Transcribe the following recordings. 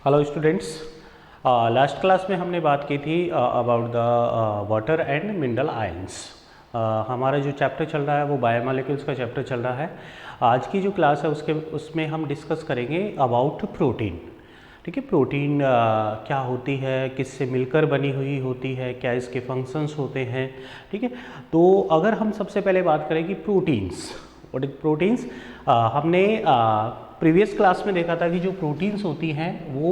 Hello students, last class में हमने बात की थी about the water and mineral ions. हमारा जो चैप्टर चल रहा है वो बायोमोलिक्यूल्स का चैप्टर चल रहा है। आज की जो क्लास है उसमें हम डिस्कस करेंगे अबाउट प्रोटीन। ठीक है, प्रोटीन क्या होती है, किससे मिलकर बनी हुई होती है, क्या इसके फंक्शंस होते हैं। ठीक है, तो अगर हम सबसे पहले बात करें कि प्रोटीन्स, व्हाट इज प्रोटीन्स। हमने प्रीवियस क्लास में देखा था कि जो प्रोटीन्स होती हैं वो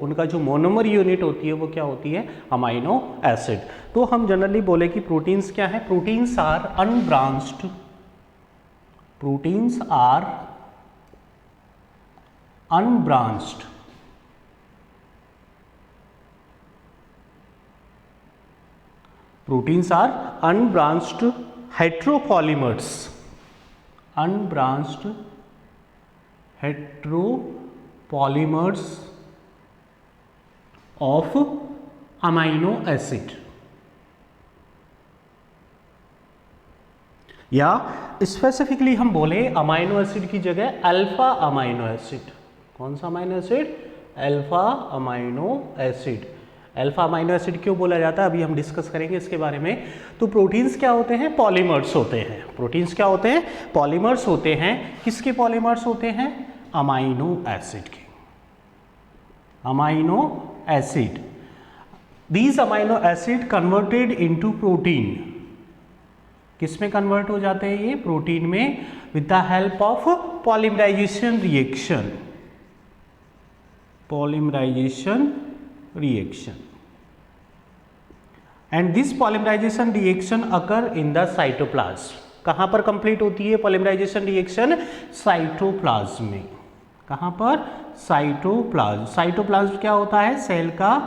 उनका जो मोनोमर यूनिट होती है वो क्या होती है, अमाइनो एसिड। तो हम जनरली बोले कि प्रोटीन्स क्या है, proteins are unbranched, proteins are unbranched proteins are unbranched heteropolymers, unbranched heteropolymers of amino acid, या स्पेसिफिकली हम बोले अमाइनो एसिड की जगह अल्फा अमाइनो एसिड। कौन सा amino acid? Alpha amino acid. Alpha amino acid क्यों बोला जाता है अभी हम डिस्कस करेंगे इसके बारे में। तो प्रोटीन्स क्या होते हैं? पॉलीमर्स होते हैं। प्रोटीन्स क्या होते हैं? पॉलीमर्स होते हैं। किसके पॉलीमर्स होते हैं? अमाइनो एसिड के, amino acid. These amino acid converted into protein, किस में कन्वर्ट हो जाते हैं ये? प्रोटीन में, with the help of polymerization reaction, polymerization reaction, and this polymerization reaction occur in the cytoplasm। कहाँ पर कंप्लीट होती है पॉलीमराइजेशन रिएक्शन? साइटोप्लाज्म में। कहाँ पर? साइटोप्लाज्म। साइटोप्लाज्म क्या होता है? सेल का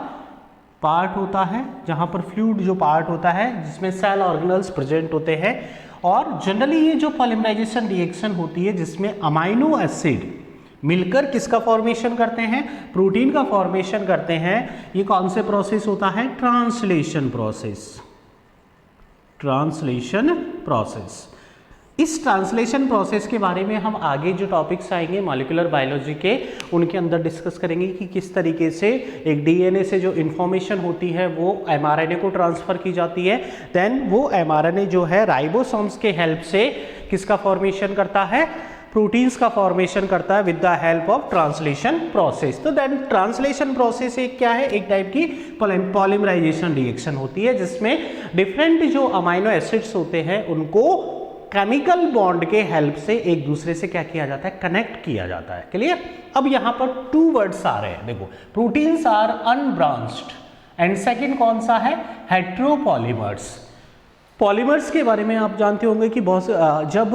पार्ट होता है, जहाँ पर फ्लूइड जो पार्ट होता है जिसमें सेल ऑर्गेनल्स प्रेजेंट होते हैं। और जनरली ये जो पॉलीमराइजेशन रिएक्शन होती है जिसमें अमाइनो एसिड मिलकर किसका फॉर्मेशन करते हैं? प्रोटीन का फॉर्मेशन करते हैं। ये कौन से प्रोसेस होता है? Translation process, translation process. इस ट्रांसलेशन प्रोसेस के बारे में हम आगे जो टॉपिक्स आएंगे मॉलिक्यूलर बायोलॉजी के, उनके अंदर डिस्कस करेंगे कि किस तरीके से एक डीएनए से जो इंफॉर्मेशन होती है वो एमआरएनए को ट्रांसफर की जाती है। देन वो एमआरएनए जो है राइबोसोम्स के हेल्प से किसका फॉर्मेशन करता है? प्रोटीन्स का फॉर्मेशन करता है with the help of translation process. तो देन ट्रांसलेशन प्रोसेस एक क्या है? एक टाइप की पॉलीमराइजेशन रिएक्शन होती है जिसमें डिफरेंट जो अमाइनो एसिड्स होते हैं उनको केमिकल बॉन्ड के हेल्प से एक दूसरे से क्या किया जाता है? कनेक्ट किया जाता है। क्लियर? अब यहां पर टू वर्ड्स आ रहे हैं, देखो, proteins are unbranched and second कौन सा है? हेट्रोपॉलीमर्स। पॉलीमर्स के बारे में आप जानते होंगे कि बहुत जब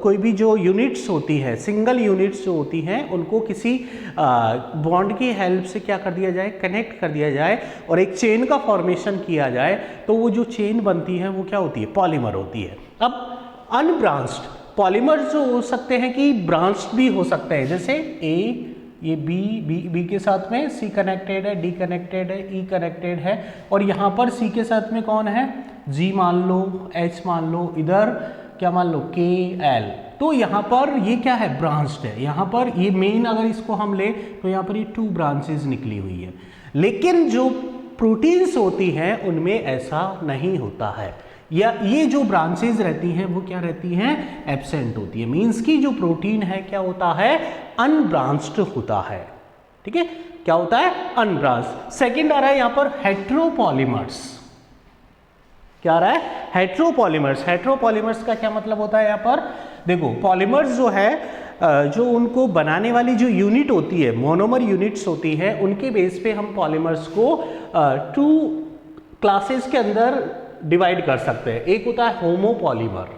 कोई भी जो यूनिट्स होती है, सिंगल यूनिट्स जो होती हैं, उनको किसी बॉन्ड की हेल्प से क्या कर दिया जाए? कनेक्ट कर दिया जाए और एक चेन का फॉर्मेशन किया जाए, तो वो जो चेन बनती है वो क्या होती है? पॉलीमर होती है। अब अनब्रांच्ड पॉलीमर्स जो हो सकते हैं कि ब्रांच्ड भी हो सकते हैं, जैसे ए, ये बी के साथ में सी कनेक्टेड है, डी कनेक्टेड है, ई कनेक्टेड है, और यहाँ पर सी के साथ में कौन है? जी मान लो, एच मान लो, इधर क्या मान लो? के, एल। तो यहाँ पर ये क्या है? ब्रांच्ड है। यहाँ पर ये मेन अगर इसको हम ले तो यहाँ पर ये टू ब्रांचेस निकली हुई है। लेकिन जो प्रोटीन्स होती हैं उनमें ऐसा नहीं होता है, या ये जो ब्रांचेज रहती हैं वो क्या रहती हैं? एब्सेंट होती है। मींस की जो प्रोटीन है क्या होता है? अनब्रांच्ड होता है। ठीक है, क्या होता है? अनब्रांच्ड। सेकंड आ रहा है यहां पर हेट्रोपॉलीमर्स। क्या आ रहा है? हेट्रोपॉलीमर्स। हेट्रोपॉलीमर्स का क्या मतलब होता है? यहां पर देखो, पॉलीमर्स जो है जो उनको बनाने वाली जो यूनिट होती है, मोनोमर यूनिट्स होती है, उनके बेस पे हम पॉलीमर्स को टू क्लासेस के अंदर डिवाइड कर सकते हैं। एक होता है होमोपॉलीमर,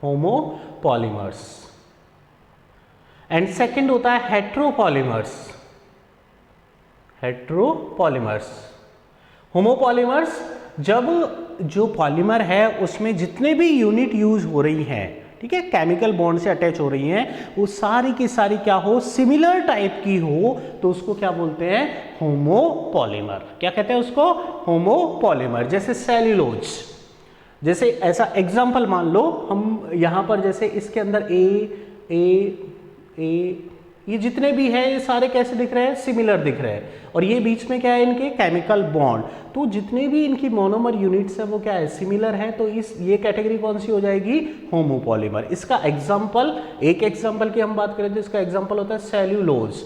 होमोपॉलीमर्स, एंड सेकंड होता है हेट्रोपॉलीमर्स, हेट्रोपॉलीमर्स। होमोपॉलीमर्स जब जो पॉलीमर है उसमें जितने भी यूनिट यूज हो रही हैं, ठीक है, केमिकल बॉन्ड से अटैच हो रही हैं, वो सारी की सारी क्या हो? सिमिलर टाइप की हो, तो उसको क्या बोलते हैं? होमोपॉलीमर। क्या कहते हैं उसको? होमोपॉलीमर। जैसे सेल्यूलोज, जैसे ऐसा एग्जांपल मान लो, हम यहां पर जैसे इसके अंदर ए ए ए ये जितने भी हैं ये सारे कैसे दिख रहे हैं, सिमिलर दिख रहे हैं। और ये बीच में क्या है इनके, केमिकल बॉन्ड। तो जितने भी इनकी मोनोमर यूनिट्स है वो क्या है, सिमिलर है। तो इस ये कैटेगरी कौन सी हो जाएगी, होमोपॉलीमर। इसका एग्जाम्पल, एक एग्जाम्पल की हम बात करें तो इसका एग्जाम्पल होता है cellulose.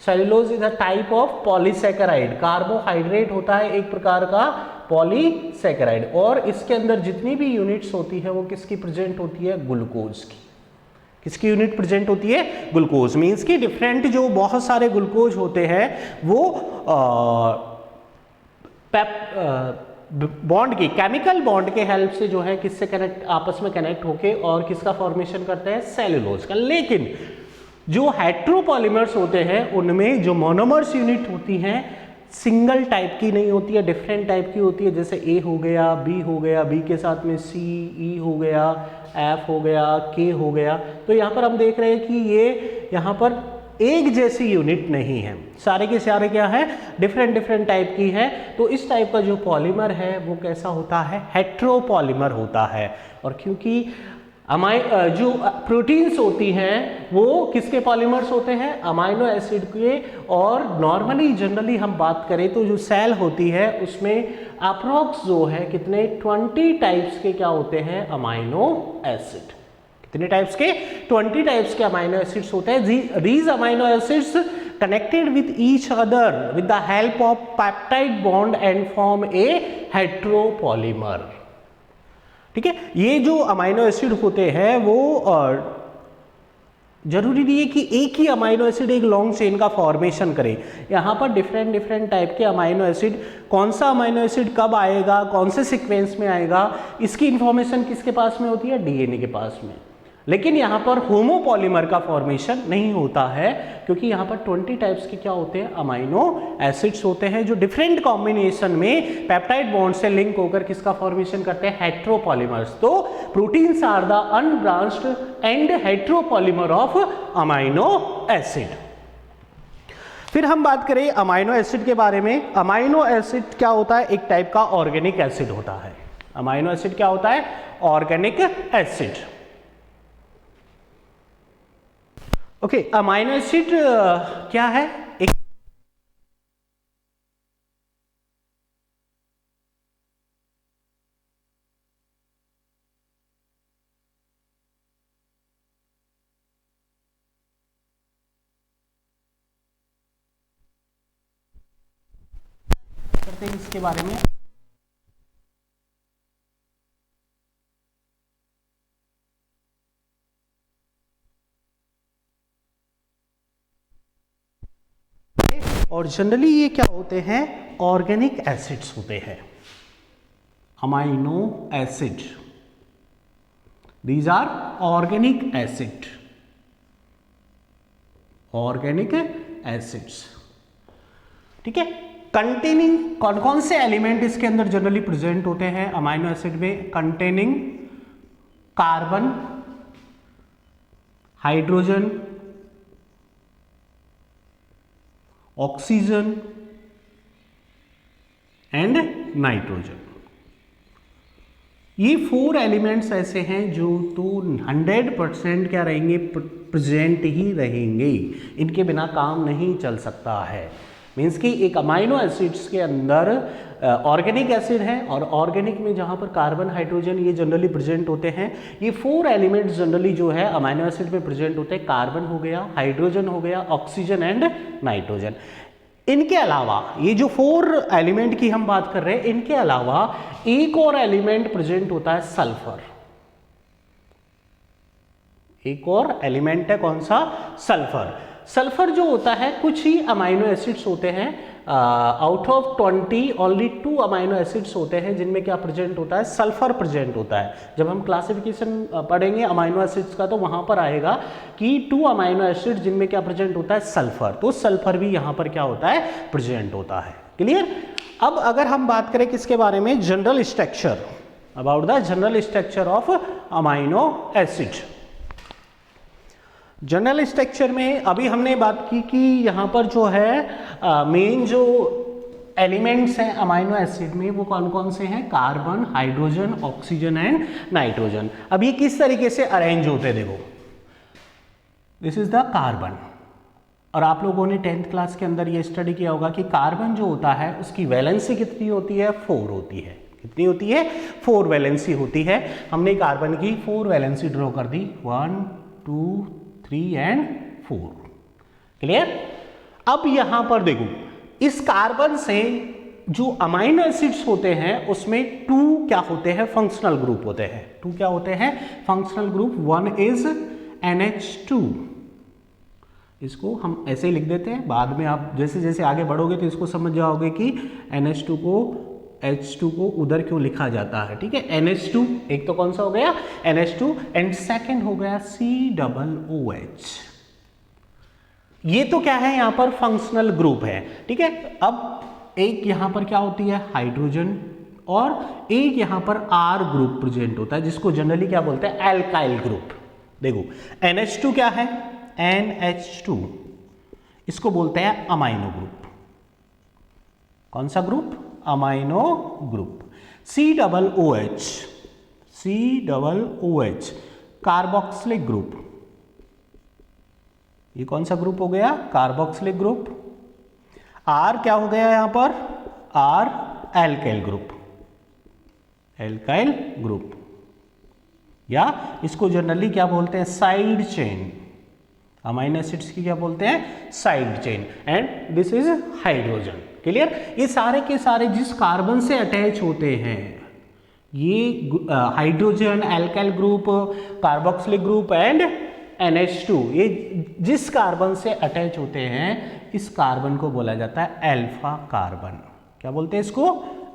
Cellulose is a type of polysaccharide, carbohydrate होता है एक प्रकार का पॉलीसैकेराइड, और इसके अंदर जितनी भी यूनिट्स होती है वो किसकी प्रेजेंट होती है, ग्लूकोज की। किसकी यूनिट प्रेजेंट होती है, ग्लूकोज। मींस की डिफरेंट जो बहुत सारे ग्लूकोज होते हैं वो बॉन्ड की, केमिकल बॉन्ड के हेल्प से जो है किससे कनेक्ट, आपस में कनेक्ट होके और किसका फॉर्मेशन करते हैं, सेल्यूलोज का। लेकिन जो हेट्रोपॉलीमर्स होते हैं उनमें जो मोनोमर्स यूनिट होती हैं सिंगल टाइप की नहीं होती है, डिफरेंट टाइप की होती है। जैसे ए हो गया, बी हो गया, बी के साथ में सी, ई हो गया, एफ हो गया, के हो गया। तो यहाँ पर हम देख रहे हैं कि ये यहाँ पर एक जैसी यूनिट नहीं है, सारे के सारे क्या है, डिफरेंट डिफरेंट टाइप की है। तो इस टाइप का जो पॉलीमर है वो कैसा होता है, हेट्रोपॉलीमर होता है। और क्योंकि जो प्रोटीन्स होती हैं वो किसके पॉलीमर्स होते हैं, अमाइनो एसिड के। और नॉर्मली जनरली हम बात करें तो जो सेल होती है उसमें अप्रॉक्स जो है कितने 20 टाइप्स के क्या होते हैं, अमाइनो एसिड। कितने टाइप्स के, 20 टाइप्स के अमाइनो एसिड्स होते हैं। These amino acids connected with each other with the help of peptide bond and form a heteropolymer। ठीक है, ये जो अमाइनो एसिड होते हैं वो जरूरी नहीं है कि एक ही अमाइनो एसिड एक लॉन्ग चेन का फॉर्मेशन करे। यहाँ पर डिफरेंट डिफरेंट टाइप के अमाइनो एसिड, कौन सा अमाइनो एसिड कब आएगा, कौन से सीक्वेंस में आएगा, इसकी इंफॉर्मेशन किसके पास में होती है, डीएनए के पास में। लेकिन यहाँ पर होमोपॉलीमर का फॉर्मेशन नहीं होता है क्योंकि यहाँ पर 20 टाइप्स के क्या होते हैं, अमाइनो एसिड्स होते हैं जो डिफरेंट कॉम्बिनेशन में पेप्टाइड बॉन्ड से लिंक होकर किसका फॉर्मेशन करते हैं, हेट्रोपॉलीमर्स। तो proteins are the unbranched and heteropolymer of amino acid. फिर हम बात करें अमाइनो एसिड के बारे में। अमाइनो एसिड क्या होता है, एक टाइप का ऑर्गेनिक एसिड होता है। अमाइनो एसिड क्या होता है, organic acid. Okay, amino acid क्या है, एक करते हैं इसके बारे में। और जनरली ये क्या होते हैं, ऑर्गेनिक एसिड्स होते हैं, amino acid. These are organic acid, organic acids. ठीक है, कंटेनिंग कौन कौन से एलिमेंट इसके अंदर जनरली प्रेजेंट होते हैं अमाइनो एसिड में, containing carbon, hydrogen, oxygen and nitrogen. ये 4 एलिमेंट्स ऐसे हैं जो तो 100% क्या रहेंगे, प्रेजेंट ही रहेंगे, इनके बिना काम नहीं चल सकता है। मीन्स कि एक अमाइनो एसिड्स के अंदर ऑर्गेनिक एसिड है और ऑर्गेनिक में जहाँ पर कार्बन, हाइड्रोजन ये जनरली प्रेजेंट होते हैं। ये 4 एलिमेंट्स जनरली जो है अमाइनो एसिड में प्रेजेंट होते हैं, कार्बन हो गया, हाइड्रोजन हो गया, ऑक्सीजन एंड नाइट्रोजन। इनके अलावा ये जो 4 एलिमेंट की हम बात कर रहे हैं, इनके अलावा एक और एलिमेंट प्रेजेंट होता है, सल्फर। एक और एलिमेंट है, कौन सा, सल्फर। सल्फर जो होता है, कुछ ही अमाइनो एसिड्स होते हैं, out of 20 only 2 amino acids होते हैं जिनमें क्या प्रेजेंट होता है, सल्फर प्रेजेंट होता है। जब हम क्लासिफिकेशन पढ़ेंगे अमाइनो एसिड्स का तो वहां पर आएगा कि 2 अमाइनो एसिड जिनमें क्या प्रेजेंट होता है, सल्फर। तो सल्फर भी यहां पर क्या होता है, प्रेजेंट होता है। क्लियर। अब अगर हम बात करें किसके बारे में, general structure, about the general structure of amino acid. General structure में अभी हमने बात की कि यहाँ पर जो है मेन जो एलिमेंट्स हैं अमाइनो एसिड में वो कौन कौन से हैं, carbon, hydrogen, oxygen and nitrogen. अब ये किस तरीके से अरेंज होते हैं, देखो, दिस इज द कार्बन, और आप लोगों ने 10th क्लास के अंदर ये स्टडी किया होगा कि कार्बन जो होता है उसकी वैलेंसी कितनी होती है, 4 होती है। कितनी होती है, 4 वैलेंसी होती है। हमने कार्बन की 4 वैलेंसी ड्रॉ कर दी, 1 2 3 एंड 4। क्लियर। अब यहां पर देखो, इस कार्बन से जो अमाइनो एसिड्स होते हैं उसमें 2 क्या होते हैं, फंक्शनल ग्रुप होते हैं। 2 क्या होते हैं, फंक्शनल ग्रुप। 1 इज NH2, इसको हम ऐसे ही लिख देते हैं, बाद में आप जैसे जैसे आगे बढ़ोगे तो इसको समझ जाओगे कि NH2 को H2 को उधर क्यों लिखा जाता है। ठीक है, NH2 एक तो कौन सा हो गया, NH2, एंड सेकेंड हो गया COOH। ये तो क्या है, यहां पर फंक्शनल ग्रुप है। ठीक है, अब एक यहां पर क्या होती है, हाइड्रोजन, और एक यहां पर R ग्रुप प्रेजेंट होता है जिसको जनरली क्या बोलते हैं, एल्काइल ग्रुप। देखो NH2 क्या है, NH2, इसको बोलते हैं अमाइनो ग्रुप। कौन सा group, amino group. COOH, COOH carboxylic group. ये कौन सा ग्रुप हो गया, कार्बोक्सिलिक ग्रुप। R क्या हो गया यहां पर, R alkyl group, alkyl group, या इसको जनरली क्या बोलते हैं, साइड चेन। अमाइनो एसिड्स की क्या बोलते हैं, side chain, and this is hydrogen. Clear. ये सारे के सारे जिस कार्बन से अटैच होते हैं, ये hydrogen, alkyl group, carboxylic group and NH2, ये जिस कार्बन से अटैच होते हैं इस कार्बन को बोला जाता है अल्फा कार्बन। क्या बोलते हैं इसको,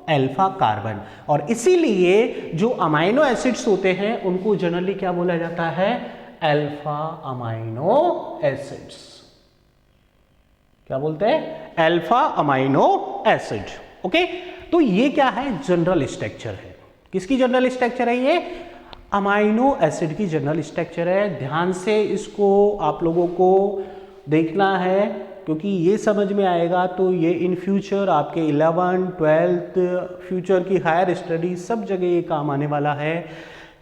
अल्फा कार्बन। और इसीलिए जो अमाइनो एसिड्स होते हैं उनको जनरली क्या बोला जाता है, अल्फा अमाइनो एसिड्स। क्या बोलते हैं, अल्फा अमाइनो एसिड। ओके, तो ये क्या है, जनरल स्ट्रक्चर है। किसकी जनरल स्ट्रक्चर है, ये अमाइनो एसिड की जनरल स्ट्रक्चर है। ध्यान से इसको आप लोगों को देखना है, क्योंकि ये समझ में आएगा तो ये इन फ्यूचर आपके 11th 12th फ्यूचर की हायर स्टडी सब जगह ये काम आने वाला है,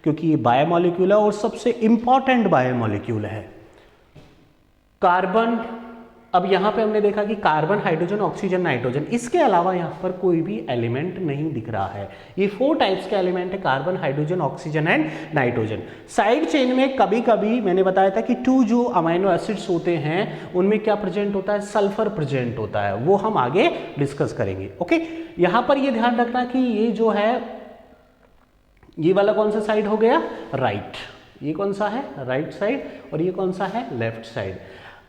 क्योंकि ये बायोमोलिक्यूल है और सबसे इंपॉर्टेंट बायोमोलिक्यूल है। कार्बन, अब यहां पे हमने देखा कि कार्बन, हाइड्रोजन, ऑक्सीजन, नाइट्रोजन, इसके अलावा यहां पर कोई भी एलिमेंट नहीं दिख रहा है। ये 4 टाइप्स के एलिमेंट है, carbon, hydrogen, oxygen and nitrogen. Side chain में कभी कभी मैंने बताया था कि 2 जो अमाइनो एसिड्स होते हैं उनमें क्या प्रेजेंट होता है, सल्फर प्रेजेंट होता है, वो हम आगे डिस्कस करेंगे। ओके, यहां पर ये ध्यान रखना कि ये जो है, ये वाला कौन सा साइड हो गया, राइट। ये कौन सा है, राइट साइड, और ये कौन सा है, लेफ्ट साइड।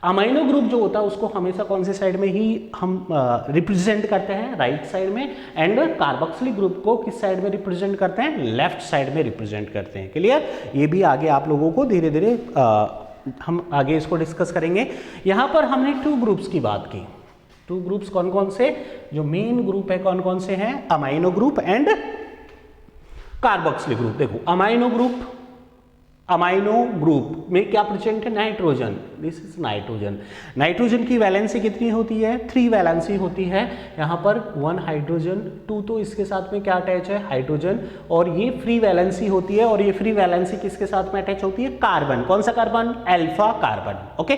अमाइनो ग्रुप जो होता है उसको हमेशा कौन से साइड में ही हम रिप्रेजेंट करते हैं, राइट साइड में, एंड कार्बोक्सिलिक ग्रुप को किस साइड में रिप्रेजेंट करते हैं, लेफ्ट साइड में रिप्रेजेंट करते हैं। क्लियर। ये भी आगे आप लोगों को धीरे धीरे हम आगे इसको डिस्कस करेंगे। यहां पर हमने 2 ग्रुप्स की बात की। 2 ग्रुप्स कौन कौन से, जो मेन ग्रुप है कौन कौन से हैं, amino group and carboxylic group. देखो अमाइनो ग्रुप में क्या प्रेजेंट है, nitrogen, this is nitrogen. Nitrogen की वैलेंसी कितनी होती है, 3 वैलेंसी होती है। यहाँ पर 1 हाइड्रोजन, 2 तो इसके साथ में क्या अटैच है, हाइड्रोजन, और ये फ्री वैलेंसी होती है। और ये फ्री वैलेंसी किसके साथ में अटैच होती है, कार्बन। कौन सा carbon, alpha carbon. Okay,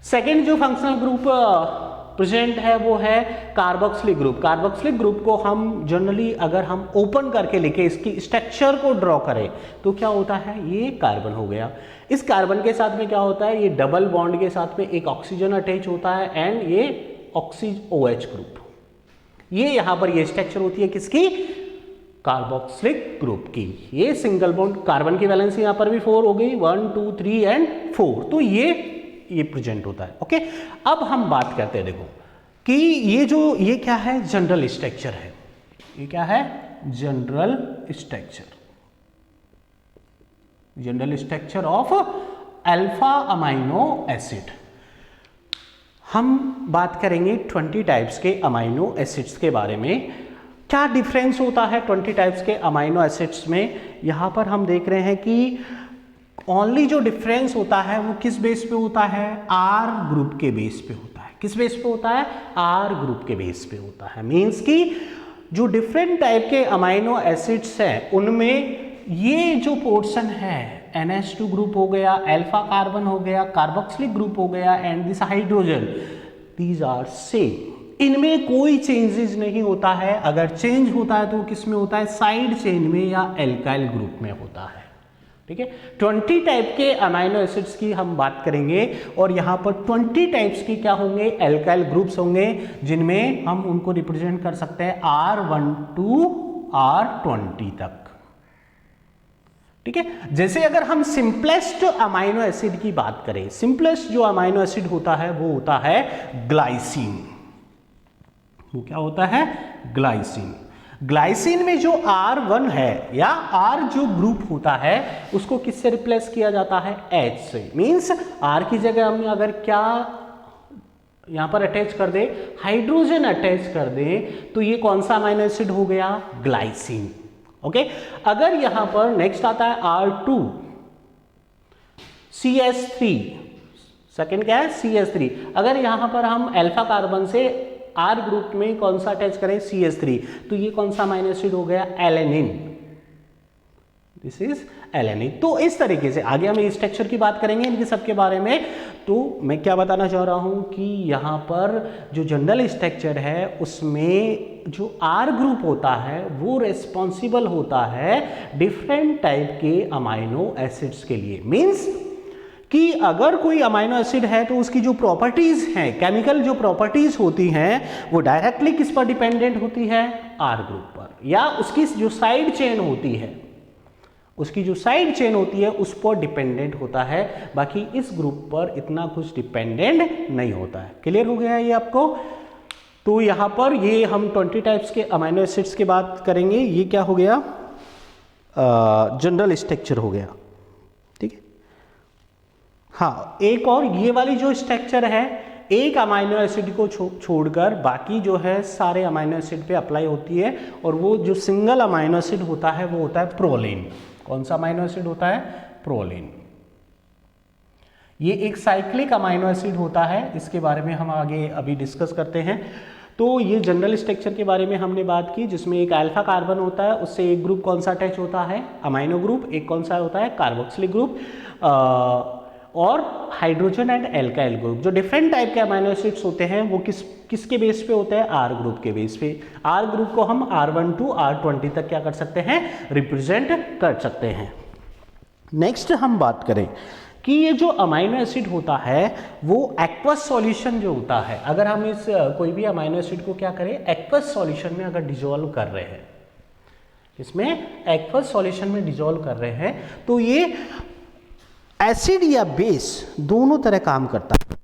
second जो फंक्शनल ग्रुप प्रेजेंट है वो है कार्बोक्सिलिक ग्रुप। कार्बोक्सिलिक ग्रुप को हम जनरली अगर हम ओपन करके लिखे, इसकी स्ट्रक्चर को ड्रॉ करें तो क्या होता है, ये कार्बन हो गया। इस कार्बन के साथ में क्या होता है, ये डबल बॉन्ड के साथ में एक ऑक्सीजन अटैच होता है, एंड ये OH ग्रुप। ये यहां पर ये स्ट्रक्चर होती है किसकी, कार्बोक्सिलिक ग्रुप की। ये सिंगल बॉन्ड, कार्बन की वैलेंसी यहां पर भी 4 हो गई, 1 2 3 एंड 4, तो ये प्रेजेंट होता है। ओके, अब हम बात करते हैं, देखो कि ये क्या है, जनरल स्ट्रक्चर है। ये क्या है, general structure of alpha amino acid. हम बात करेंगे 20 टाइप्स के अमाइनो एसिड्स के बारे में। क्या डिफरेंस होता है 20 टाइप्स के अमाइनो एसिड्स में, यहां पर हम देख रहे हैं कि ओनली जो डिफरेंस होता है वो किस बेस पे होता है, R ग्रुप के बेस पे होता है। किस बेस पे होता है, R ग्रुप के बेस पे होता है। मींस कि जो डिफरेंट टाइप के अमाइनो एसिड्स हैं उनमें ये जो पोर्शन है NH2 ग्रुप हो गया, अल्फा कार्बन हो गया, कार्बोक्सिलिक ग्रुप हो गया and this hydrogen, these are same. इनमें कोई चेंजेस नहीं होता है। अगर चेंज होता है तो किस में होता है, साइड चेन में या एल्काइल ग्रुप में होता है। ठीक है, 20 टाइप के अमाइनो एसिड्स की हम बात करेंगे और यहां पर 20 टाइप्स के क्या होंगे, एल्काइल ग्रुप्स होंगे, जिनमें हम उनको रिप्रेजेंट कर सकते हैं R1 to R20 तक। ठीक है, जैसे अगर हम सिंपलेस्ट अमाइनो एसिड की बात करें, सिंपलेस्ट जो अमाइनो एसिड होता है वो होता है ग्लाइसिन। वो क्या होता है, ग्लाइसिन। ग्लाइसिन में जो R1 है या R जो ग्रुप होता है उसको किससे रिप्लेस किया जाता है, H से। मींस R की जगह हम अगर क्या यहां पर अटैच कर दे, हाइड्रोजन अटैच कर दे, तो ये कौन सा अमाइनो एसिड हो गया, ग्लाइसिन। ओके, अगर यहां पर नेक्स्ट आता है R2 CH3, सेकेंड क्या है, CH3। अगर यहां पर हम अल्फा कार्बन से R ग्रुप में कौन सा अटैच करें, CH3, तो ये कौन सा अमाइनो एसिड हो गया, एलेनिन। This is alanine. तो इस तरीके से आगे हम स्ट्रक्चर की बात करेंगे इनके सबके बारे में। तो मैं क्या बताना चाह रहा हूं कि यहां पर जो जनरल स्ट्रक्चर है उसमें जो R ग्रुप होता है वो रेस्पॉन्सिबल होता है डिफरेंट टाइप के अमाइनो एसिड्स के लिए। मींस कि अगर कोई अमाइनो एसिड है तो उसकी जो प्रॉपर्टीज हैं, केमिकल जो प्रॉपर्टीज होती हैं, वो डायरेक्टली किस पर डिपेंडेंट होती है, R ग्रुप पर, या उसकी जो साइड चेन होती है, उसकी जो साइड चेन होती है उस पर डिपेंडेंट होता है। बाकी इस ग्रुप पर इतना कुछ डिपेंडेंट नहीं होता है। क्लियर हो गया ये आपको। तो यहां पर ये हम 20 टाइप्स के अमाइनो एसिड्स की बात करेंगे। ये क्या हो गया, जनरल स्ट्रक्चर हो गया। ठीक है, हाँ, एक और ये वाली जो स्ट्रक्चर है, एक अमाइनो एसिड को छोड़कर बाकी जो है सारे अमाइनो एसिड पे अप्लाई होती है, और वो जो सिंगल अमाइनो एसिड होता है वो होता है प्रोलिन। कौन सा अमाइनो एसिड होता है, प्रोलिन। ये एक साइक्लिक अमाइनो एसिड होता है, इसके बारे में हम आगे अभी डिस्कस करते हैं। तो ये जनरल स्ट्रक्चर के बारे में हमने बात की, जिसमें एक अल्फा कार्बन होता है, उससे एक ग्रुप कौन सा अटैच होता है, अमाइनो ग्रुप, एक कौन सा होता है, कार्बोक्सिलिक ग्रुप, और हाइड्रोजन एंड एल्काइल ग्रुप। जो डिफरेंट टाइप के अमाइनो एसिड्स होते हैं वो किसके बेस पे होते हैं, R ग्रुप के बेस पे। R ग्रुप को हम R1 to R20 तक क्या कर सकते हैं, रिप्रेजेंट कर सकते हैं। नेक्स्ट हम बात करें कि ये जो अमाइनो एसिड होता है वो एक्वस सॉल्यूशन जो होता है, अगर हम इस कोई भी अमाइनो एसिड को क्या करें, एक्वस सॉल्यूशन में अगर डिजोल्व कर रहे हैं, इसमें एक्वस सॉल्यूशन में डिजोल्व कर रहे हैं, तो ये एसिड या बेस दोनों तरह काम करता है।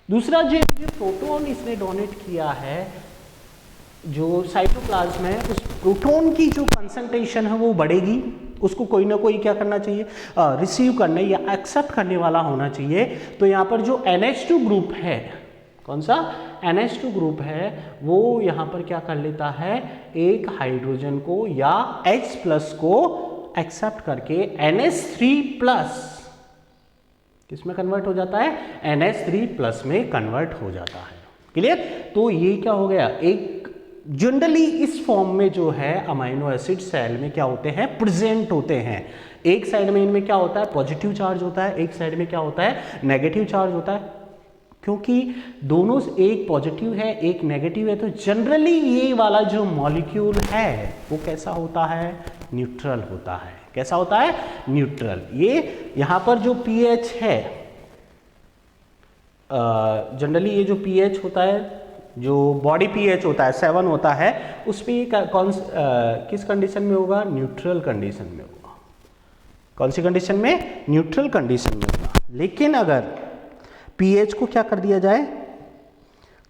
दूसरा जो प्रोटॉन इसने डोनेट किया है जो साइटोप्लाज्म है, उस प्रोटॉन की जो कंसंट्रेशन है वो बढ़ेगी, उसको कोई ना कोई क्या करना चाहिए, रिसीव करने या एक्सेप्ट करने वाला होना चाहिए। तो यहाँ पर जो NH2 ग्रुप है, कौन सा NH2 ग्रुप है, वो यहाँ पर क्या कर लेता है, एक हाइड्रोजन को या H+ को एक्सेप्ट करके NH3+ किस में कन्वर्ट हो जाता है, NH3+ में कन्वर्ट हो जाता है। क्लियर? तो ये क्या हो गया, एक जनरली इस फॉर्म में जो है अमीनो एसिड सेल में क्या होते हैं, प्रेजेंट होते हैं। एक साइड में इनमें क्या होता है, पॉजिटिव चार्ज होता है, एक साइड में क्या होता है, नेगेटिव चार्ज होता है। क्योंकि दोनों, एक पॉजिटिव है एक नेगेटिव है, तो जनरली ये वाला जो मॉलिक्यूल है वो कैसा होता है, न्यूट्रल होता है। कैसा होता है, न्यूट्रल। ये यहाँ पर जो pH है, जनरली ये जो pH होता है, जो बॉडी pH होता है 7 होता है, उस पर किस कंडीशन में होगा, न्यूट्रल कंडीशन में होगा। कौन सी कंडीशन में, न्यूट्रल कंडीशन में होगा। लेकिन अगर pH को क्या कर दिया जाए,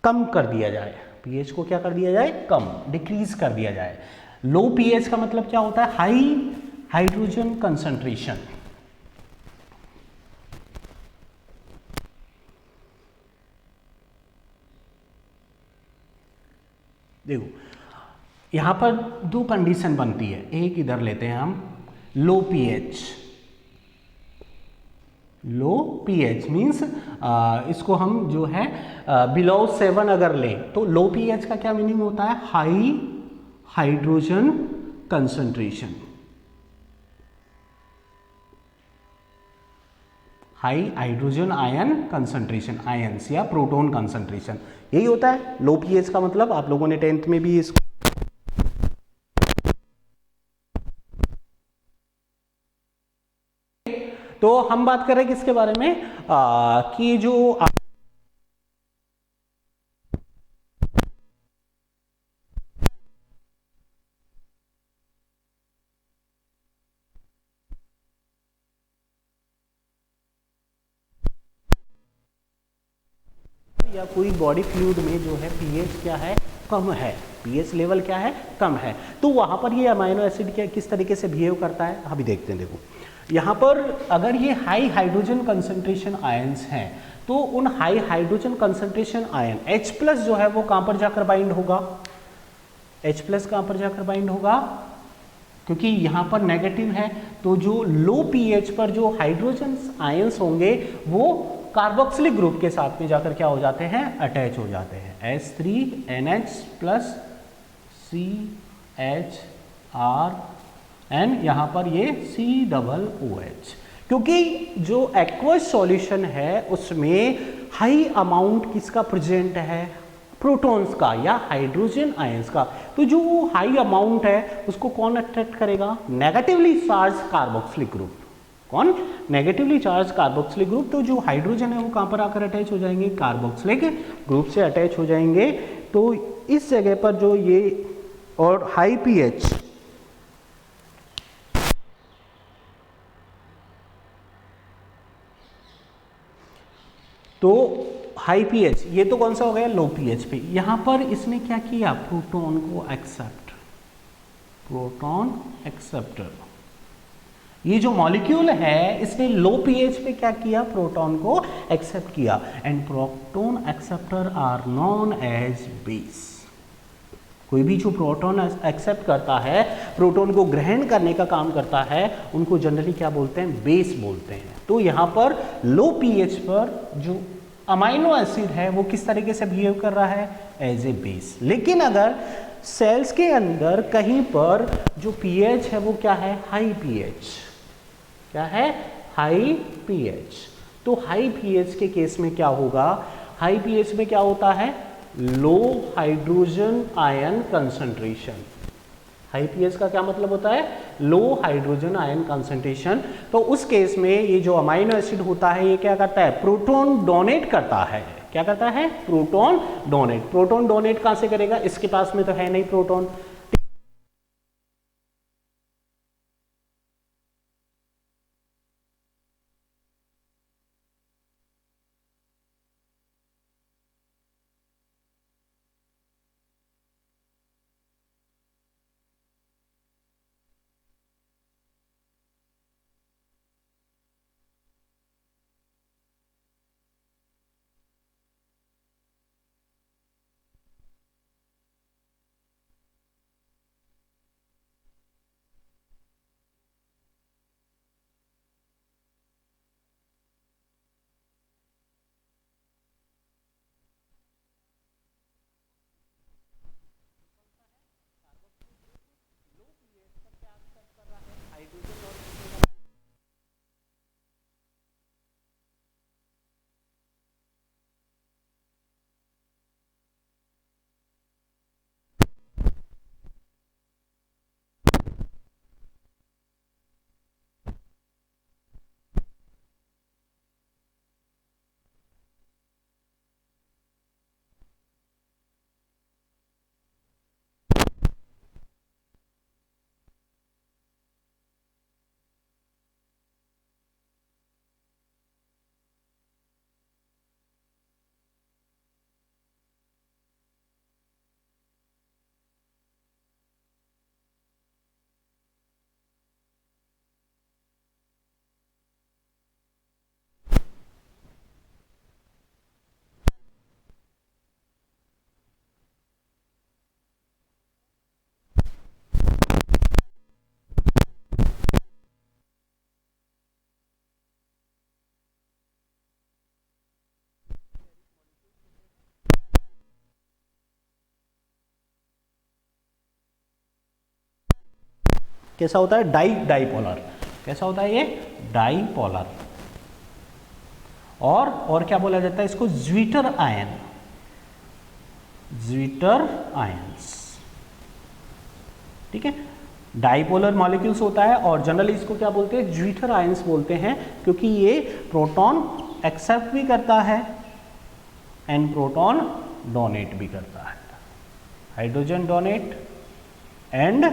कम कर दिया जाए, pH को क्या कर दिया जाए, कम, डिक्रीज कर दिया जाए। लो pH का मतलब क्या होता है, हाई हाइड्रोजन कंसंट्रेशन। देखो यहां पर दो कंडीशन बनती है, एक इधर लेते हैं हम, लो pH। लो pH मीन्स इसको हम जो है बिलो 7 अगर लें तो लो pH का क्या मीनिंग होता है, high hydrogen concentration. High hydrogen ion concentration, ions या प्रोटॉन कंसंट्रेशन, यही होता है लो pH का मतलब। आप लोगों ने 10th में भी इसको, तो हम बात कर रहे हैं किसके बारे में, कि जो या कोई बॉडी फ्लूइड में जो है pH क्या है, कम है, pH लेवल क्या है, कम है, तो वहां पर ये अमीनो एसिड क्या किस तरीके से बिहेव करता है, अभी देखते हैं। देखो यहाँ पर अगर ये हाई हाइड्रोजन कंसंट्रेशन आयंस हैं, तो उन high hydrogen concentration ion H+ जो है वो कहां पर जाकर बाइंड होगा, H+ कहां पर जाकर बाइंड होगा, क्योंकि यहाँ पर नेगेटिव है, तो जो लो pH पर जो हाइड्रोजन आयंस होंगे वो कार्बोक्सिलिक ग्रुप के साथ में जाकर क्या हो जाते हैं, अटैच हो जाते हैं, H3NH+ CHRN, यहाँ पर ये COOH। क्योंकि जो एक्वस सॉल्यूशन है उसमें हाई अमाउंट किसका प्रेजेंट है, प्रोटॉन्स का या हाइड्रोजन आयंस का, तो जो हाई अमाउंट है उसको कौन अट्रैक्ट करेगा, नेगेटिवली चार्ज कार्बोक्सिलिक ग्रुप। कौन, नेगेटिवली चार्ज कार्बोक्सिलिक ग्रुप। तो जो हाइड्रोजन है वो कहां पर आकर अटैच हो जाएंगे, कार्बोक्सिलिक ग्रुप से अटैच हो जाएंगे। तो इस जगह पर जो ये और हाई pH, तो हाई pH, ये तो कौन सा हो गया, लो pH पे। यहां पर इसने क्या किया, प्रोटॉन को एक्सेप्ट, प्रोटॉन एक्सेप्टर। ये जो मॉलिक्यूल है इसने लो pH पे क्या किया, प्रोटॉन को एक्सेप्ट किया, and proton acceptor are known as base. कोई भी जो प्रोटॉन एक्सेप्ट करता है, प्रोटॉन को ग्रहण करने का काम करता है, उनको जनरली क्या बोलते हैं, बेस बोलते हैं। तो यहाँ पर लो pH पर जो अमीनो एसिड है वो किस तरीके से बिहेव कर रहा है, एज ए बेस। लेकिन अगर सेल्स के अंदर कहीं पर जो pH है वो क्या है, हाई pH, क्या है, हाई pH। तो हाई pH के केस में क्या होगा, हाई pH में क्या होता है, low hydrogen ion concentration. High pH का क्या मतलब होता है, लो हाइड्रोजन आयन कंसंट्रेशन। तो उस केस में ये जो अमीनो एसिड होता है ये क्या करता है, प्रोटॉन डोनेट करता है। क्या करता है, प्रोटॉन डोनेट। प्रोटॉन डोनेट कहां से करेगा, इसके पास में तो है नहीं प्रोटॉन, कैसा होता है, डाईपोलर। कैसा होता है ये, डाईपोलर। और क्या बोला जाता है इसको, ज्विटर आयन, ज्विटर आयंस। ठीक है, डाईपोलर मॉलिक्यूल्स होता है और जनरली इसको क्या बोलते हैं, ज्विटर आयंस बोलते हैं, क्योंकि ये प्रोटॉन एक्सेप्ट भी करता है एंड प्रोटॉन डोनेट भी करता है, hydrogen donate and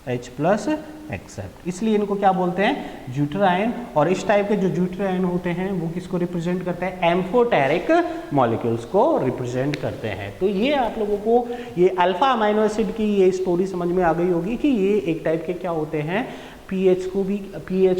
H plus accept, इसलिए इनको क्या बोलते हैं, ज्यूटर आयन। और इस टाइप के जो ज्यूटर आयन होते हैं वो किसको रिप्रेजेंट करते हैं, एम्फोटेरिक मॉलिक्यूल्स को रिप्रेजेंट करते हैं। तो ये आप लोगों को ये अल्फा अमाइनो एसिड की ये स्टोरी समझ में आ गई होगी कि ये एक टाइप के क्या होते हैं, पीएच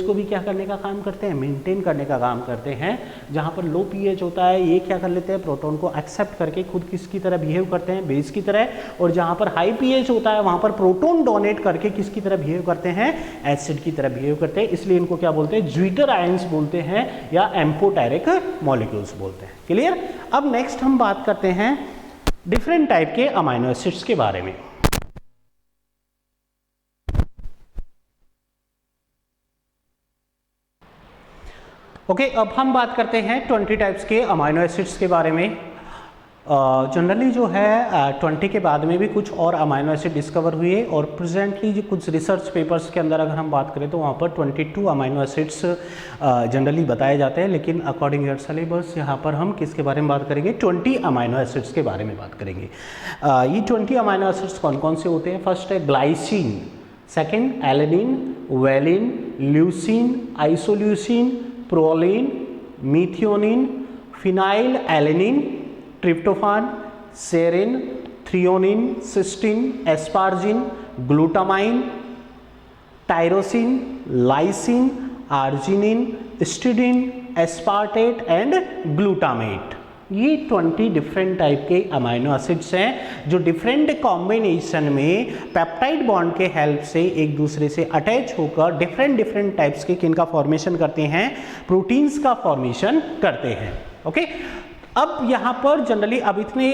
को भी क्या करने का काम करते हैं, मेंटेन करने का काम करते हैं। जहाँ पर लो पीएच होता है ये क्या कर लेते हैं, प्रोटॉन को एक्सेप्ट करके खुद किसकी तरह बिहेव करते हैं, बेस की तरह। और जहाँ पर हाई पीएच होता है वहाँ पर प्रोटॉन डोनेट करके किसकी तरह बिहेव करते हैं, एसिड की तरह बिहेव करते हैं। इसलिए इनको क्या बोलते हैं, ज्विटर आयंस बोलते हैं या एम्फोटेरिक मॉलिक्यूल्स बोलते हैं। क्लियर। अब नेक्स्ट हम बात करते हैं डिफरेंट टाइप के अमाइनो एसिड्स के बारे में। ओके, अब हम बात करते हैं 20 टाइप्स के अमाइनो एसिड्स के बारे में। जनरली जो है 20 के बाद में भी कुछ और अमाइनो एसिड डिस्कवर हुए और प्रेजेंटली जो कुछ रिसर्च पेपर्स के अंदर अगर हम बात करें तो वहाँ पर 22 अमाइनो एसिड्स जनरली बताए जाते हैं, लेकिन अकॉर्डिंग योर सिलेबस यहाँ पर हम किसके बारे में बात करेंगे, 20 अमाइनो एसिड्स के बारे में बात करेंगे। ये 20 अमाइनो एसिड्स कौन कौन से होते हैं, फर्स्ट है glycine, second alanine, valine, leucine, isoleucine, proline, methionine, phenyl alanine, tryptophan, serine, threonine, cysteine, asparagine, glutamine, tyrosine, lysine, arginine, histidine, aspartate and glutamate. ये 20 डिफरेंट टाइप के अमाइनो एसिड्स हैं जो डिफरेंट कॉम्बिनेशन में पेप्टाइड बॉन्ड के help से एक दूसरे से अटैच होकर डिफरेंट टाइप्स के किन का फॉर्मेशन करते हैं, प्रोटीन्स का फॉर्मेशन करते हैं। ओके, अब यहाँ पर जनरली अब इतने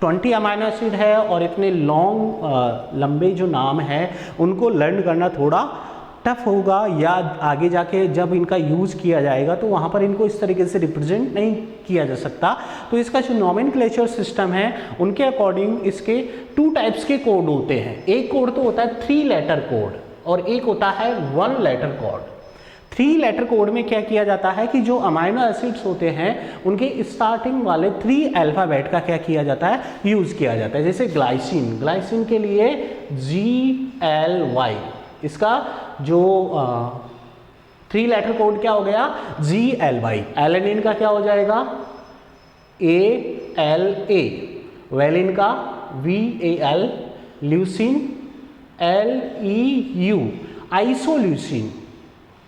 20 अमाइनो एसिड है और इतने लंबे जो नाम है उनको लर्न करना थोड़ा टफ होगा, या आगे जाके जब इनका यूज़ किया जाएगा तो वहाँ पर इनको इस तरीके से रिप्रेजेंट नहीं किया जा सकता। तो इसका जो नॉमेनक्लेचर सिस्टम है उनके अकॉर्डिंग इसके 2 टाइप्स के कोड होते हैं। एक कोड तो होता है 3 लेटर कोड और एक होता है 1 लेटर कोड। 3 लेटर कोड में क्या किया जाता है कि जो अमाइनो एसिड्स होते हैं उनके स्टार्टिंग वाले 3 अल्फ़ाबेट का क्या किया जाता है, यूज़ किया जाता है। जैसे ग्लाइसिन, ग्लाइसिन के लिए GLY, इसका जो 3 लेटर कोड क्या हो गया, GLY। एलेनिन का क्या हो जाएगा, ALA, वेलिन का VAL, ल्यूसिन LEU, आइसोल्यूसिन।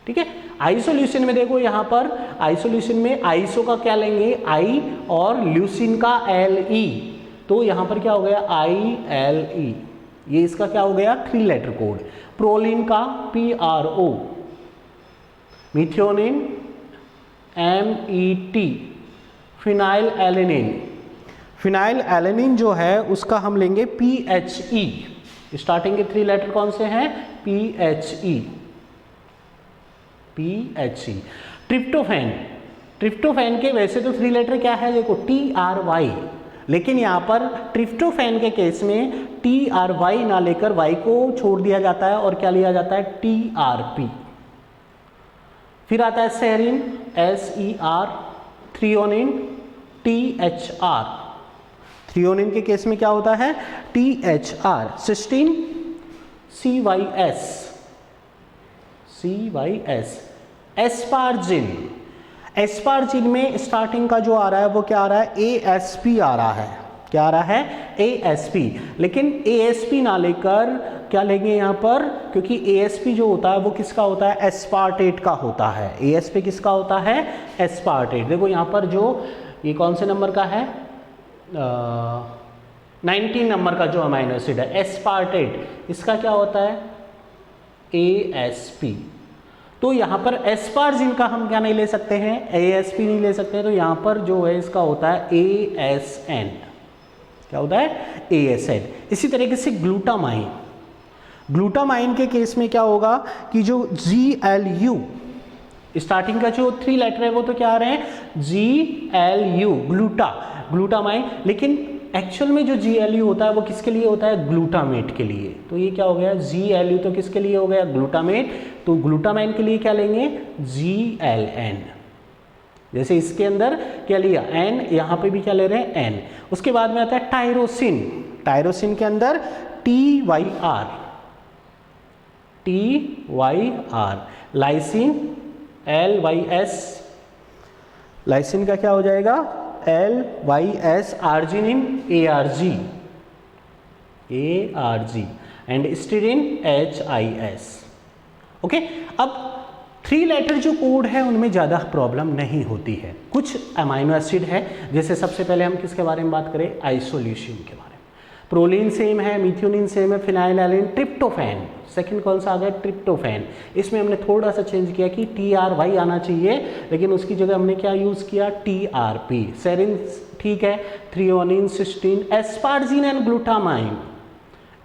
ठीक है, आइसोल्यूसिन में देखो यहाँ पर आइसोल्यूसिन में आइसो का क्या लेंगे I और ल्यूसिन का LE, तो यहाँ पर क्या हो गया ILE। ये इसका क्या हो गया 3 लेटर कोड। प्रोलिन का PRO, मीथियोनिन MET, phenyl alanine, phenyl alanine जो है उसका हम लेंगे PHE। स्टार्टिंग के 3 लेटर कौन से हैं, PHE। ट्रिप्टोफैन, ट्रिप्टोफैन के वैसे तो 3 लेटर क्या है देखो TRY, लेकिन यहाँ पर ट्रिप्टोफैन के केस में TRY ना लेकर Y को छोड़ दिया जाता है और क्या लिया जाता है TRP। फिर आता है serine SER, threonine THR, threonine के केस में क्या होता है THR, cysteine CYS, asparagine, asparagine में स्टार्टिंग का जो आ रहा है वो क्या आ रहा है ASP आ रहा है, क्या आ रहा है ASP, लेकिन ASP ना लेकर क्या लेंगे यहाँ पर, क्योंकि ASP जो होता है वो किसका होता है, एस्पार्टेट का होता है। ASP किसका होता है, एस्पार्टेट। देखो यहाँ पर जो ये कौन से नंबर का है 19 नंबर का जो अमाइनो एसिड है एस्पार्टेट, इसका क्या होता है ASP। तो यहाँ पर एस्पार्जिन का हम क्या नहीं ले सकते हैं, ASP नहीं ले सकते हैं, तो यहाँ पर जो है इसका होता है ASN। क्या होता है ASN। इसी तरीके से ग्लूटामाइन, ग्लूटामाइन के केस में क्या होगा कि जो GLU, स्टार्टिंग का जो 3 लेटर है वो तो क्या आ रहे हैं GLU, ग्लूटामाइन, लेकिन एक्चुअल में जो GLU होता है वो किसके लिए होता है, ग्लूटामेट के लिए। तो ये क्या हो गया, GLU तो किसके लिए हो गया, ग्लूटामेट, तो ग्लूटामाइन के लिए क्या लेंगे, GLN। जैसे इसके अंदर क्या लिया N, यहाँ पे भी क्या ले रहे हैं N। उसके बाद में आता है टायरोसिन, टायरोसिन के अंदर TYR, लाइसिन LYS, लाइसिन का क्या हो जाएगा LYS, arginine ARG and histidine HIS। Okay, अब 3 लेटर जो कोड है उनमें ज़्यादा प्रॉब्लम नहीं होती है। कुछ अमाइनो एसिड है, जैसे सबसे पहले हम किसके बारे में बात करें, आइसोल्यूसिन के बारे में। प्रोलीन सेम है, मिथ्योनिन सेम है, फिनाइलएलानाइन, ट्रिप्टोफैन, सेकंड कौन सा आ गया, ट्रिप्टोफैन। इसमें हमने थोड़ा सा चेंज किया कि TRY आना चाहिए, लेकिन उसकी जगह हमने क्या यूज़ किया, TRP। सेरिन ठीक है, threonine, cysteine, asparagine and glutamine,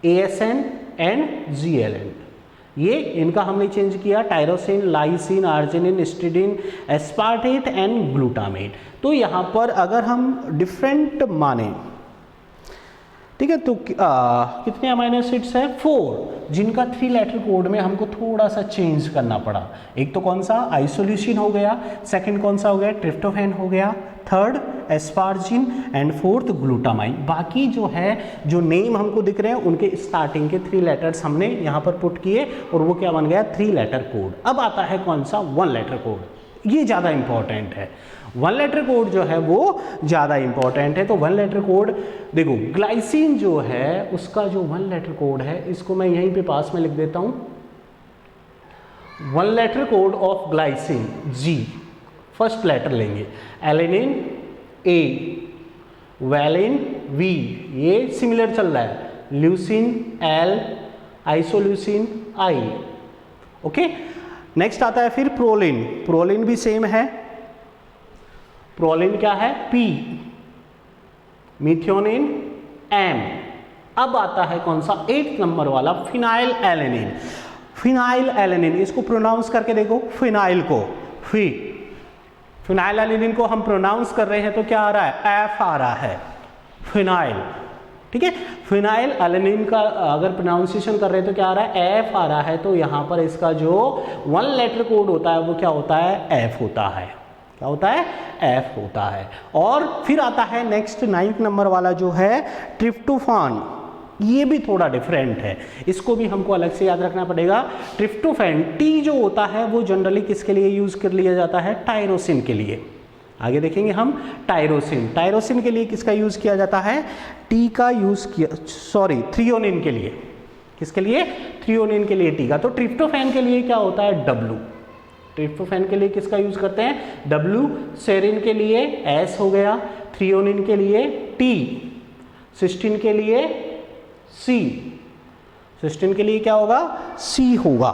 ASN and GLN, ये इनका हमने चेंज किया, tyrosine, lysine, arginine, histidine, aspartate and glutamate. तो यहाँ पर अगर हम डिफरेंट माने, ठीक है, तो कितने अमाइनो एसिड्स है, 4, जिनका 3 लेटर कोड में हमको थोड़ा सा चेंज करना पड़ा। एक तो कौन सा, आइसोल्यूसिन हो गया, सेकंड कौन सा हो गया, ट्रिप्टोफैन हो गया, third asparagine and fourth glutamine. बाकी जो है, जो नेम हमको दिख रहे हैं उनके स्टार्टिंग के 3 लेटर्स हमने यहाँ पर पुट किए और वो क्या बन गया, 3 लेटर कोड। अब आता है कौन सा, 1 लेटर कोड, ये ज़्यादा इंपॉर्टेंट है। 1 लेटर कोड जो है वो ज़्यादा इंपॉर्टेंट है। तो 1 लेटर कोड देखो, ग्लाइसिन जो है उसका जो 1 लेटर कोड है, इसको मैं यहीं पे पास में लिख देता हूँ। 1 letter code of glycine G, first letter लेंगे, एलेनिन A, वैलिन V, ये सिमिलर चल रहा है, leucine L, isoleucine I। Okay, next आता है फिर प्रोलिन, प्रोलिन भी सेम है, प्रोलिन क्या है P, मिथ्योनिन M। अब आता है कौन सा, 8 नंबर वाला, फिनाइल एलेनिन। फिनाइल एलेनिन, इसको प्रोनाउंस करके देखो, फिनाइल को फिनाइल एलेनिन को हम प्रोनाउंस कर रहे हैं तो क्या आ रहा है, F आ रहा है, फिनाइल। ठीक है, फिनाइल एलेनिन का अगर प्रोनाउंसिएशन कर रहे हैं तो क्या आ रहा है, F आ रहा है। तो यहां पर इसका जो 1 लेटर कोड होता है वो क्या होता है, F होता है। क्या होता है, F होता है। और फिर आता है नेक्स्ट 9th नंबर वाला जो है ट्रिप्टोफान, ये भी थोड़ा डिफरेंट है, इसको भी हमको अलग से याद रखना पड़ेगा। ट्रिप्टोफैन T जो होता है वो जनरली किसके लिए यूज कर लिया जाता है, टायरोसिन के लिए। आगे देखेंगे हम टायरोसिन, टायरोसिन के लिए किसका यूज किया जाता है, T का यूज किया, सॉरी थ्रियोनिन के लिए, किसके लिए, थ्रियोनिन के लिए T का। तो ट्रिप्टोफैन के लिए क्या होता है, W, ट्रिप्टोफैन के लिए किसका यूज करते हैं, W, सेरिन के लिए S हो गया, थ्रियोनिन के लिए T, सिस्टीन के लिए C, सिस्टीन के लिए क्या होगा, C होगा।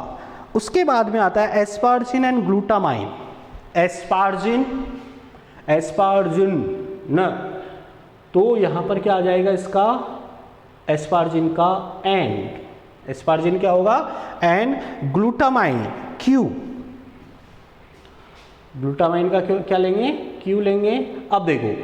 उसके बाद में आता है एस्पार्जिन एंड ग्लूटामाइन, एस्पार्जिन न, तो यहां पर क्या आ जाएगा इसका, एस्पार्जिन का एंड, एस्पार्जिन क्या होगा, एंड ग्लूटामाइन Q, ग्लूटामाइन का क्या लेंगे, Q लेंगे। अब देखो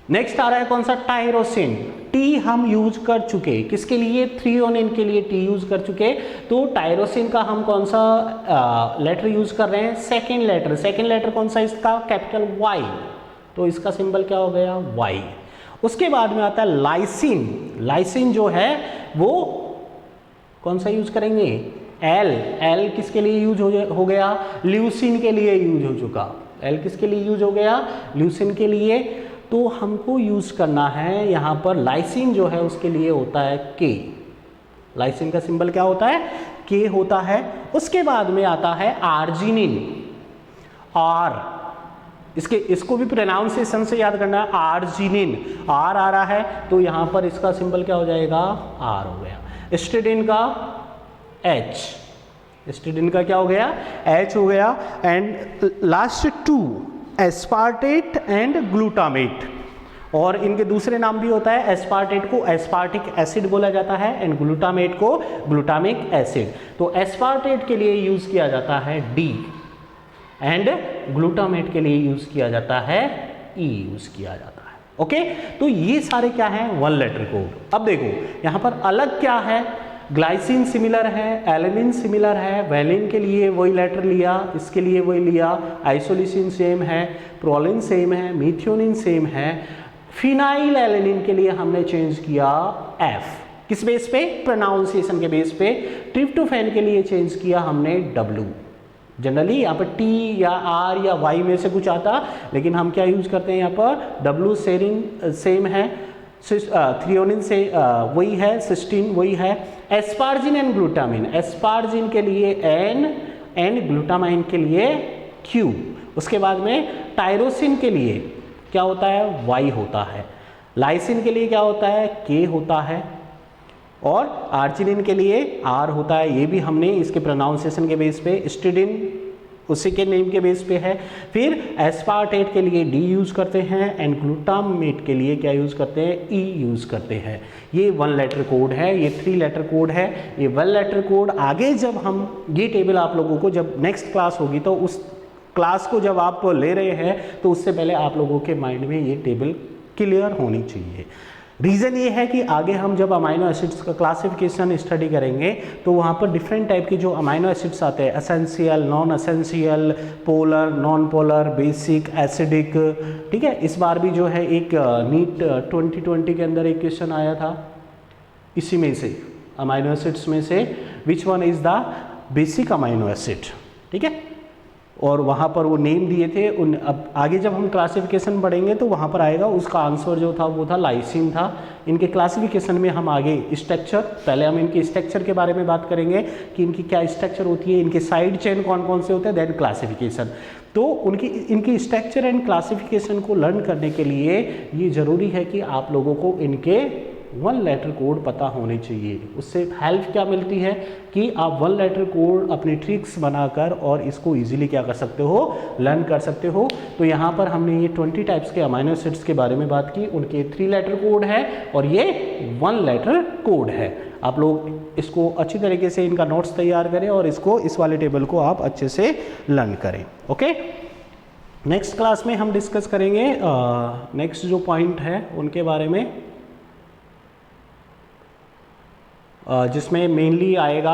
नेक्स्ट आ रहा है कौन सा, टायरोसिन, T हम यूज कर चुके, किसके लिए, थ्रियोनिन के लिए T यूज कर चुके। तो टायरोसिन का हम कौन सा लेटर यूज कर रहे हैं, सेकेंड लेटर, सेकेंड लेटर कौन सा इसका, कैपिटल Y, तो इसका सिंबल क्या हो गया, Y। उसके बाद में आता है लाइसिन, लाइसिन जो है वो कौन सा यूज करेंगे, L किसके लिए यूज हो गया, ल्यूसिन के लिए यूज हो चुका, L किसके लिए यूज हो गया, ल्यूसिन के लिए। तो हमको यूज करना है यहाँ पर लाइसिन जो है उसके लिए होता है K, लाइसिन का सिंबल क्या होता है, K होता है। उसके बाद में आता है आर्जिनिन, R, इसको भी प्रोनाउंसिएशन से याद करना है, आर्जिनिन, R आ रहा है तो यहाँ पर इसका सिंबल क्या हो जाएगा, R हो गया। स्टीरिन का H, स्टीरिन का क्या हो गया, H हो गया। And last 2 aspartate and glutamate, और इनके दूसरे नाम भी होता है, एस्पार्टेट को एस्पार्टिक एसिड बोला जाता है एंड ग्लूटामेट को ग्लूटामिक एसिड। तो एस्पार्टेट के लिए यूज किया जाता है डी एंड ग्लूटामेट के लिए यूज किया जाता है ई यूज किया जाता है। ओके, तो ये सारे क्या है, वन लेटर कोड। अब देखो यहां पर अलग क्या है, ग्लाइसिन सिमिलर है, एलेनिन सिमिलर है, वैलिन के लिए वही लेटर लिया, इसके लिए वही लिया, आइसोलिसिन सेम है, प्रोलिन सेम है, मीथियोनिन सेम है, फिनाइल एलेनिन के लिए हमने चेंज किया एफ, किस बेस पे, प्रोनाउंसिएशन के बेस पे। ट्रिप्टोफैन के लिए चेंज किया हमने डब्ल्यू। जनरली यहाँ पर टी या आर या वाई में से कुछ आता, लेकिन हम क्या यूज करते हैं यहाँ पर डब्ल्यू सेरिन सेम है, थ्रियोनिन से वही है, सिस्टीन वही है। एस्पार्जिन एंड ग्लूटामिन, एस्पार्जिन के लिए एन एंड ग्लूटामाइन के लिए क्यू। उसके बाद में टायरोसिन के लिए क्या होता है, वाई होता है। लाइसिन के लिए क्या होता है, के होता है। और आर्जिनिन के लिए आर होता है, ये भी हमने इसके प्रोनाउंसिएशन के बेस पे, स्टिडिन उसी के नेम के बेस पे है। फिर एस्पार्टेट के लिए डी यूज करते हैं एंड ग्लूटामेट के लिए क्या यूज करते हैं, ई यूज करते हैं। ये वन लेटर कोड है, ये थ्री लेटर कोड है। ये वन लेटर कोड आगे जब हम ये टेबल आप लोगों को जब नेक्स्ट क्लास होगी तो उस क्लास को जब आप ले रहे हैं तो उससे पहले आप लोगों के माइंड में ये टेबल क्लियर होनी चाहिए। रीज़न ये है कि आगे हम जब अमाइनो एसिड्स का क्लासिफिकेशन स्टडी करेंगे तो वहाँ पर डिफरेंट टाइप के जो अमाइनो एसिड्स आते हैं, essential, non essential, polar, non polar, basic, acidic, ठीक है। इस बार भी जो है एक नीट 2020 के अंदर एक क्वेश्चन आया था इसी में से, अमाइनो एसिड्स में से which one is the basic amino acid, ठीक है। और वहाँ पर वो नेम दिए थे उन, अब आगे जब हम क्लासिफिकेशन पढ़ेंगे तो वहाँ पर आएगा, उसका आंसर जो था वो था लाइसिन था। इनके क्लासिफिकेशन में हम आगे स्ट्रक्चर, पहले हम इनके स्ट्रक्चर के बारे में बात करेंगे कि इनकी क्या स्ट्रक्चर होती है, इनके साइड चेन कौन कौन से होते हैं, दैट क्लासिफिकेशन। तो इनकी स्ट्रक्चर एंड क्लासिफिकेशन को लर्न करने के लिए ये ज़रूरी है कि आप लोगों को इनके वन लेटर कोड पता होने चाहिए। उससे हेल्प क्या मिलती है कि आप वन लेटर कोड अपनी ट्रिक्स बनाकर और इसको इजीली क्या कर सकते हो, लर्न कर सकते हो। तो यहाँ पर हमने ये 20 टाइप्स के अमाइनो एसिड्स के बारे में बात की, उनके 3 लेटर कोड है और ये 1 लेटर कोड है। आप लोग इसको अच्छी तरीके से इनका नोट्स तैयार करें और इसको, इस वाले टेबल को आप अच्छे से लर्न करें। ओके, नेक्स्ट क्लास में हम डिस्कस करेंगे नेक्स्ट जो पॉइंट है उनके बारे में, जिसमें मेनली आएगा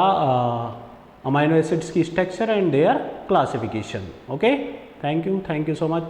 अमाइनो एसिड्स की structure and there classification. Okay, thank you so much.